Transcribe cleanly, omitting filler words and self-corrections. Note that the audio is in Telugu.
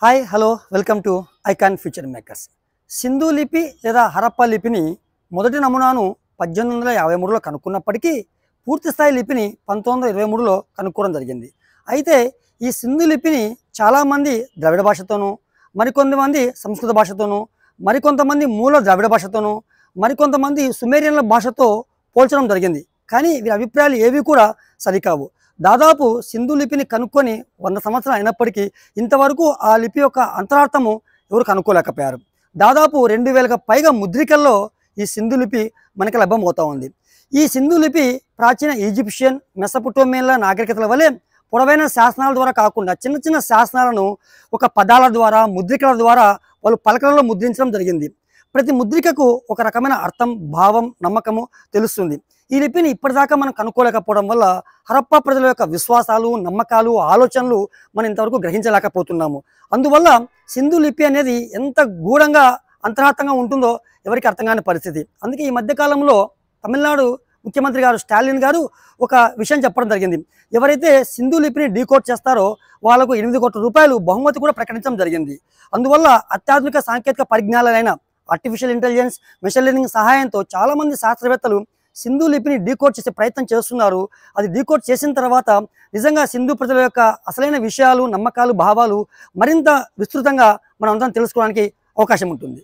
Hi hello welcome to icon future makers. Sindhu లిపి లేదా హరప్పా లిపిని మొదటి నమూనాను 1853లో కనుక్కున్నప్పటికీ పూర్తి స్థాయి లిపిని 1923లో కనుక్కోవడం జరిగింది. అయితే ఈ సింధు లిపిని చాలామంది ద్రవిడ భాషతోనూ, మరికొంతమంది సంస్కృత భాషతోనూ, మరికొంతమంది మూల ద్రవిడ భాషతోనూ, మరికొంతమంది సుమేరియన్ల భాషతో పోల్చడం జరిగింది. కానీ వీరి అభిప్రాయాలు ఏవి కూడా సరికావు. దాదాపు సింధు లిపిని కనుక్కొని 100 సంవత్సరాలు అయినప్పటికీ ఇంతవరకు ఆ లిపి యొక్క అంతరార్థము ఎవరు కనుక్కోలేకపోయారు. దాదాపు 2000కు పైగా ముద్రికల్లో ఈ సింధు లిపి మనకి లభ్యమవుతూ ఉంది. ఈ సింధు లిపి ప్రాచీన ఈజిప్షియన్, మెసపొటేమియన్ల నాగరికతల వలె పొడవైన శాసనాల ద్వారా కాకుండా చిన్న చిన్న శాసనాలను ఒక పదాల ద్వారా, ముద్రికల ద్వారా వాళ్ళు పలకలలో ముద్రించడం జరిగింది. ప్రతి ముద్రికకు ఒక రకమైన అర్థం, భావం, నమ్మకము తెలుస్తుంది. ఈ లిపిని ఇప్పటిదాకా మనం కనుక్కోలేకపోవడం వల్ల హరప్పా ప్రజల యొక్క విశ్వాసాలు, నమ్మకాలు, ఆలోచనలు మనం ఇంతవరకు గ్రహించలేకపోతున్నాము. అందువల్ల సింధు లిపి అనేది ఎంత గూఢంగా అంతరార్థంగా ఉంటుందో ఎవరికి అర్థం కాని పరిస్థితి. అందుకే ఈ మధ్యకాలంలో తమిళనాడు ముఖ్యమంత్రి గారు స్టాలిన్ గారు ఒక విషయం చెప్పడం జరిగింది. ఎవరైతే సింధు లిపిని డీకోడ్ చేస్తారో వాళ్ళకు 8 కోట్ల రూపాయలు బహుమతి కూడా ప్రకటించడం జరిగింది. అందువల్ల అత్యాధునిక సాంకేతిక పరిజ్ఞానాలైన ఆర్టిఫిషియల్ ఇంటెలిజెన్స్, మెషిన్ లెర్నింగ్ సహాయంతో చాలామంది శాస్త్రవేత్తలు సింధు లిపిని డీకోడ్ చేసే ప్రయత్నం చేస్తున్నారు. అది డీకోడ్ చేసిన తర్వాత నిజంగా సింధు ప్రజల యొక్క అసలైన విషయాలు, నమ్మకాలు, భావాలు మరింత విస్తృతంగా మనం అందరం తెలుసుకోవడానికి అవకాశం ఉంటుంది.